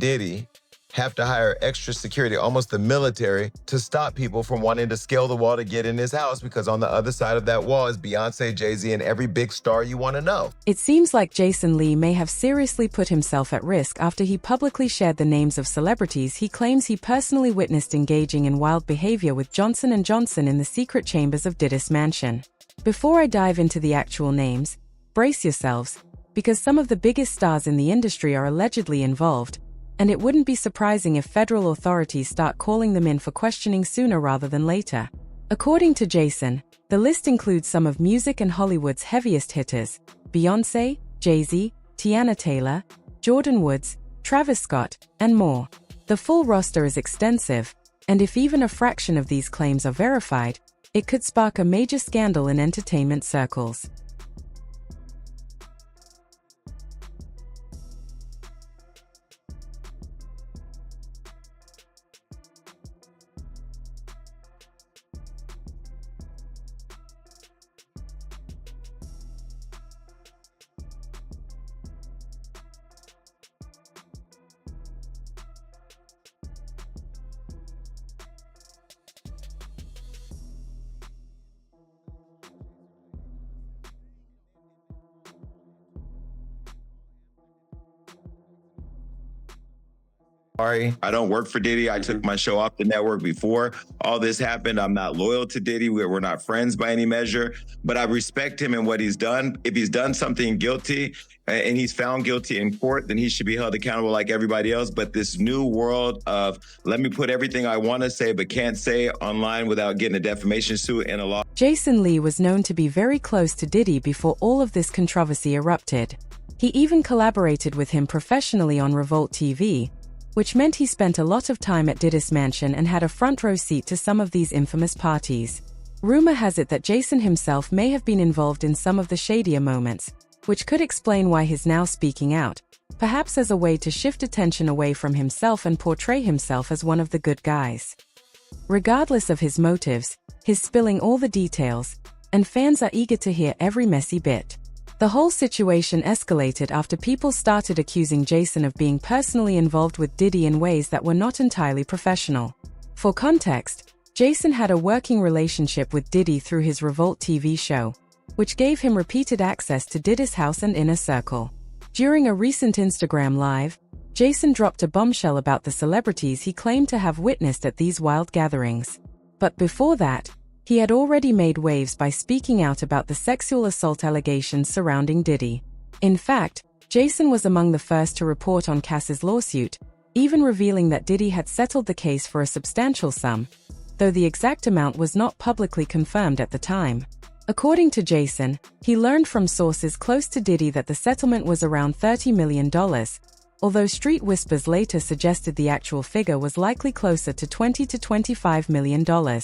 Diddy have to hire extra security, almost the military, to stop people from wanting to scale the wall to get in his house, because on the other side of that wall is Beyonce, Jay-Z, and every big star you want to know. It seems like Jason Lee may have seriously put himself at risk after he publicly shared the names of celebrities he claims he personally witnessed engaging in wild behavior with Johnson & Johnson in the secret chambers of Diddy's mansion. Before I dive into the actual names, brace yourselves, because some of the biggest stars in the industry are allegedly involved, and it wouldn't be surprising if federal authorities start calling them in for questioning sooner rather than later. According to Jason, the list includes some of music and Hollywood's heaviest hitters: Beyoncé, Jay-Z, Tiana Taylor, Jordan Woods, Travis Scott, and more. The full roster is extensive, and if even a fraction of these claims are verified, it could spark a major scandal in entertainment circles. Sorry, I don't work for Diddy. I took my show off the network before all this happened. I'm not loyal to Diddy. We're not friends by any measure, but I respect him and what he's done. If he's done something guilty and he's found guilty in court, then he should be held accountable like everybody else. But this new world of let me put everything I want to say but can't say online without getting a defamation suit and a law. Jason Lee was known to be very close to Diddy before all of this controversy erupted. He even collaborated with him professionally on Revolt TV, which meant he spent a lot of time at Diddy's mansion and had a front row seat to some of these infamous parties. Rumor has it that Jason himself may have been involved in some of the shadier moments, which could explain why he's now speaking out, perhaps as a way to shift attention away from himself and portray himself as one of the good guys. Regardless of his motives, he's spilling all the details, and fans are eager to hear every messy bit. The whole situation escalated after people started accusing Jason of being personally involved with Diddy in ways that were not entirely professional. For context, Jason had a working relationship with Diddy through his Revolt TV show, which gave him repeated access to Diddy's house and inner circle. During a recent Instagram Live, Jason dropped a bombshell about the celebrities he claimed to have witnessed at these wild gatherings. But before that, he had already made waves by speaking out about the sexual assault allegations surrounding Diddy. In fact, Jason was among the first to report on Cass's lawsuit, even revealing that Diddy had settled the case for a substantial sum, though the exact amount was not publicly confirmed at the time. According to Jason, he learned from sources close to Diddy that the settlement was around $30 million, although street whispers later suggested the actual figure was likely closer to $20 to $25 million.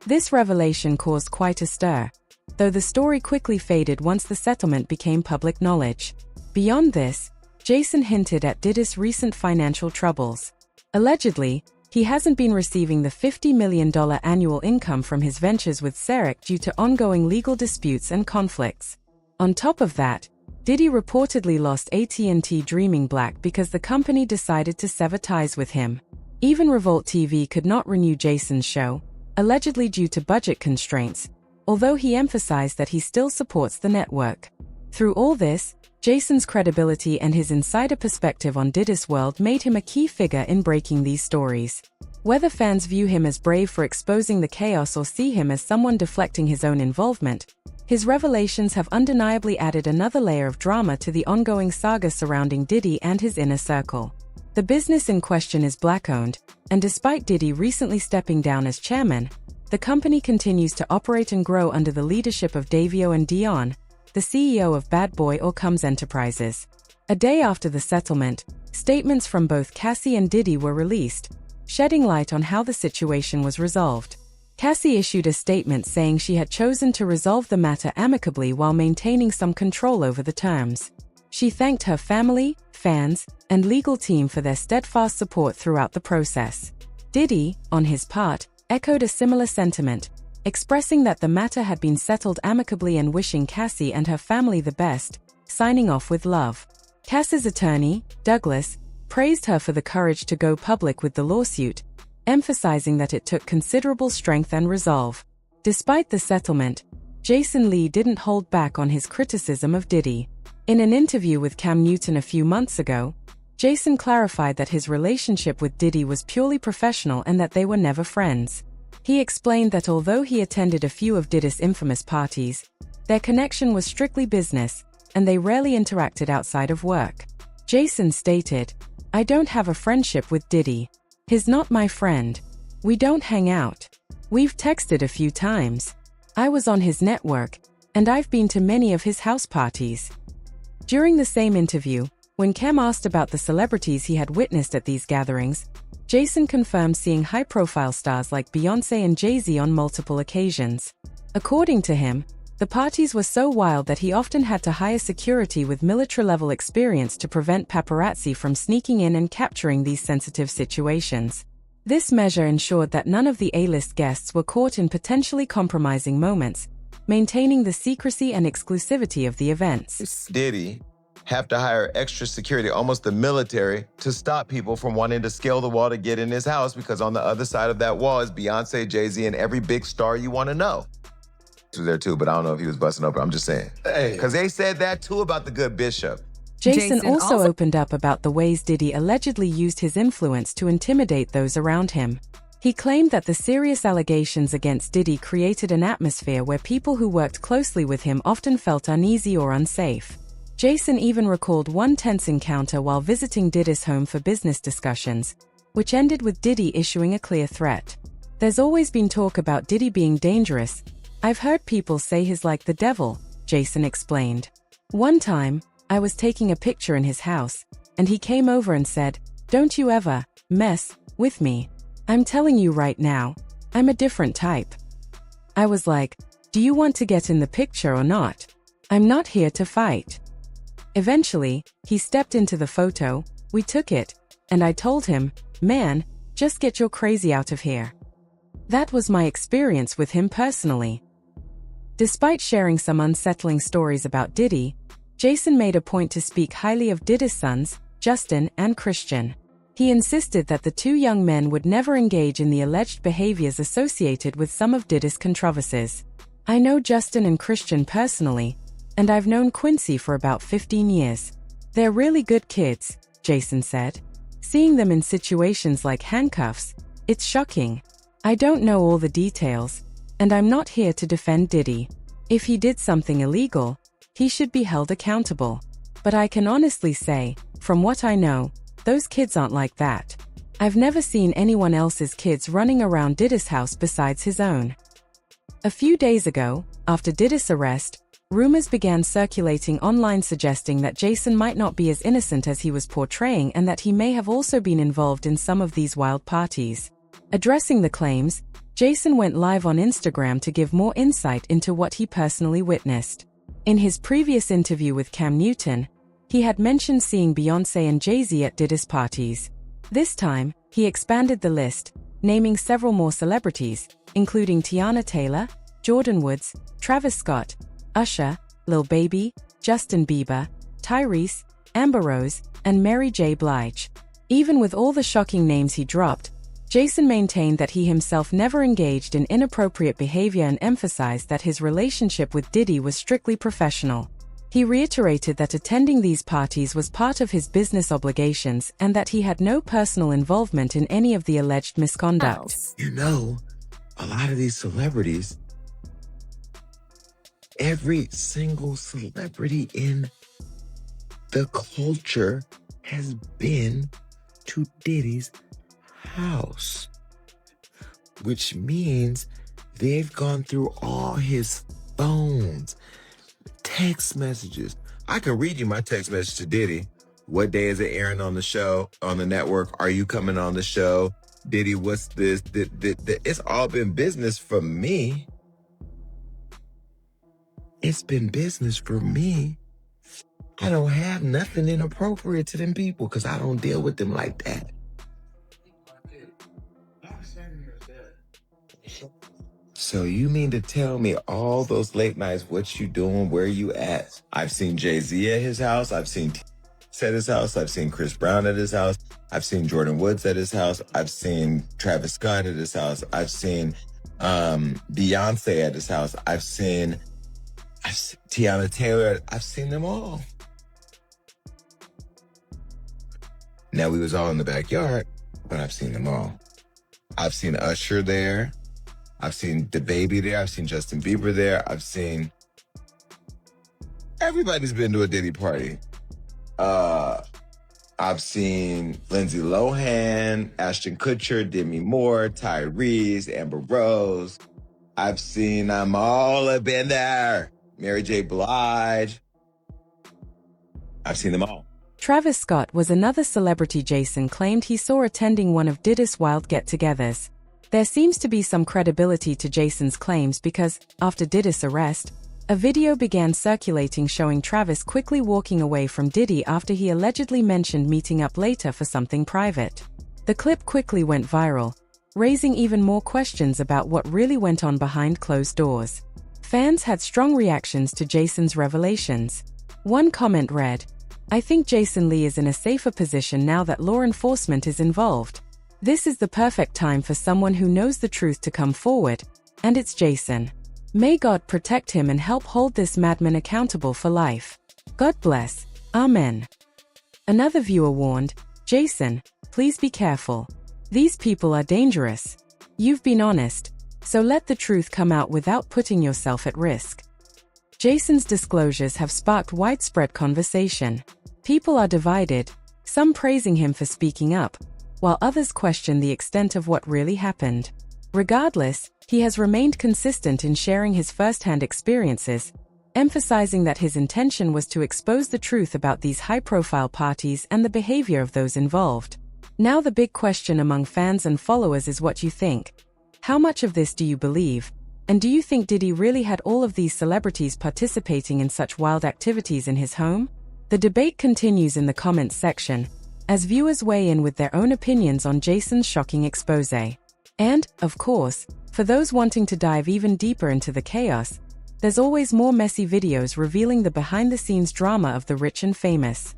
This revelation caused quite a stir, though the story quickly faded once the settlement became public knowledge. Beyond this, Jason hinted at Diddy's recent financial troubles. Allegedly, he hasn't been receiving the $50 million annual income from his ventures with Sarek due to ongoing legal disputes and conflicts. On top of that, Diddy reportedly lost AT&T Dreaming Black because the company decided to sever ties with him. Even Revolt TV could not renew Jason's show, allegedly due to budget constraints, although he emphasized that he still supports the network. Through all this, Jason's credibility and his insider perspective on Diddy's world made him a key figure in breaking these stories. Whether fans view him as brave for exposing the chaos or see him as someone deflecting his own involvement, his revelations have undeniably added another layer of drama to the ongoing saga surrounding Diddy and his inner circle. The business in question is black-owned, and despite Diddy recently stepping down as chairman, the company continues to operate and grow under the leadership of Davio and Dion, the CEO of Bad Boy or Combs Enterprises. A day after the settlement, statements from both Cassie and Diddy were released, shedding light on how the situation was resolved. Cassie issued a statement saying she had chosen to resolve the matter amicably while maintaining some control over the terms. She thanked her family, fans, and legal team for their steadfast support throughout the process. Diddy, on his part, echoed a similar sentiment, expressing that the matter had been settled amicably and wishing Cassie and her family the best, signing off with love. Cass's attorney, Douglas, praised her for the courage to go public with the lawsuit, emphasizing that it took considerable strength and resolve. Despite the settlement, Jason Lee didn't hold back on his criticism of Diddy. In an interview with Cam Newton a few months ago, Jason clarified that his relationship with Diddy was purely professional and that they were never friends. He explained that although he attended a few of Diddy's infamous parties, their connection was strictly business, and they rarely interacted outside of work. Jason stated, "I don't have a friendship with Diddy. He's not my friend. We don't hang out. We've texted a few times. I was on his network, and I've been to many of his house parties." During the same interview, when Cam asked about the celebrities he had witnessed at these gatherings, Jason confirmed seeing high-profile stars like Beyoncé and Jay-Z on multiple occasions. According to him, the parties were so wild that he often had to hire security with military-level experience to prevent paparazzi from sneaking in and capturing these sensitive situations. This measure ensured that none of the A-list guests were caught in potentially compromising moments, maintaining the secrecy and exclusivity of the events. Diddy have to hire extra security, almost the military, to stop people from wanting to scale the wall to get in his house, because on the other side of that wall is Beyonce, Jay-Z, and every big star you want to know. He was there too, but I don't know if he was busting open. I'm just saying. Because they said that too about the good Bishop. Jason also opened up about the ways Diddy allegedly used his influence to intimidate those around him. He claimed that the serious allegations against Diddy created an atmosphere where people who worked closely with him often felt uneasy or unsafe. Jason even recalled one tense encounter while visiting Diddy's home for business discussions, which ended with Diddy issuing a clear threat. "There's always been talk about Diddy being dangerous. I've heard people say he's like the devil," Jason explained. "One time, I was taking a picture in his house, and he came over and said, 'Don't you ever mess with me. I'm telling you right now, I'm a different type.' I was like, 'Do you want to get in the picture or not? I'm not here to fight.' Eventually, he stepped into the photo, we took it, and I told him, 'Man, just get your crazy out of here.' That was my experience with him personally." Despite sharing some unsettling stories about Diddy, Jason made a point to speak highly of Diddy's sons, Justin and Christian. He insisted that the two young men would never engage in the alleged behaviors associated with some of Diddy's controversies. "I know Justin and Christian personally, and I've known Quincy for about 15 years. They're really good kids," Jason said. "Seeing them in situations like handcuffs, it's shocking. I don't know all the details, and I'm not here to defend Diddy. If he did something illegal, he should be held accountable. But I can honestly say, from what I know, those kids aren't like that. I've never seen anyone else's kids running around Diddy's house besides his own." A few days ago, after Diddy's arrest, rumors began circulating online suggesting that Jason might not be as innocent as he was portraying and that he may have also been involved in some of these wild parties. Addressing the claims, Jason went live on Instagram to give more insight into what he personally witnessed. In his previous interview with Cam Newton, he had mentioned seeing Beyoncé and Jay-Z at Diddy's parties. This time, he expanded the list, naming several more celebrities, including Tiana Taylor, Jordan Woods, Travis Scott, Usher, Lil Baby, Justin Bieber, Tyrese, Amber Rose, and Mary J. Blige. Even with all the shocking names he dropped, Jason maintained that he himself never engaged in inappropriate behavior and emphasized that his relationship with Diddy was strictly professional. He reiterated that attending these parties was part of his business obligations and that he had no personal involvement in any of the alleged misconduct. You know, a lot of these celebrities, every single celebrity in the culture has been to Diddy's house, which means they've gone through all his phones, text messages. I can read you my text message to Diddy. What day is it airing on the show, on the network? Are you coming on the show? Diddy, what's this? It's all been business for me. It's been business for me. I don't have nothing inappropriate to them people because I don't deal with them like that. So you mean to tell me all those late nights, what you doing, where you at? I've seen Jay-Z at his house. I've seen at his house. I've seen Chris Brown at his house. I've seen Jordan Woods at his house. I've seen Travis Scott at his house. I've seen Beyonce at his house. I've seen Tiana Taylor. I've seen them all. Now, we was all in the backyard, but I've seen them all. I've seen Usher there. I've seen DaBaby there. I've seen Justin Bieber there. I've seen... Everybody's been to a Diddy party. I've seen Lindsay Lohan, Ashton Kutcher, Demi Moore, Tyrese, Amber Rose. I've seen them all have been there. Mary J. Blige. I've seen them all. Travis Scott was another celebrity Jason claimed he saw attending one of Diddy's wild get-togethers. There seems to be some credibility to Jason's claims because, after Diddy's arrest, a video began circulating showing Travis quickly walking away from Diddy after he allegedly mentioned meeting up later for something private. The clip quickly went viral, raising even more questions about what really went on behind closed doors. Fans had strong reactions to Jason's revelations. One comment read, "I think Jason Lee is in a safer position now that law enforcement is involved. This is the perfect time for someone who knows the truth to come forward, and it's Jason. May God protect him and help hold this madman accountable for life. God bless. Amen." Another viewer warned, "Jason, please be careful. These people are dangerous. You've been honest, so let the truth come out without putting yourself at risk." Jason's disclosures have sparked widespread conversation. People are divided, some praising him for speaking up, while others question the extent of what really happened. Regardless, he has remained consistent in sharing his first-hand experiences, emphasizing that his intention was to expose the truth about these high-profile parties and the behavior of those involved. Now the big question among fans and followers is what you think. How much of this do you believe? And do you think Diddy really had all of these celebrities participating in such wild activities in his home? The debate continues in the comments section, as viewers weigh in with their own opinions on Jason's shocking expose. And, of course, for those wanting to dive even deeper into the chaos, there's always more messy videos revealing the behind-the-scenes drama of the rich and famous.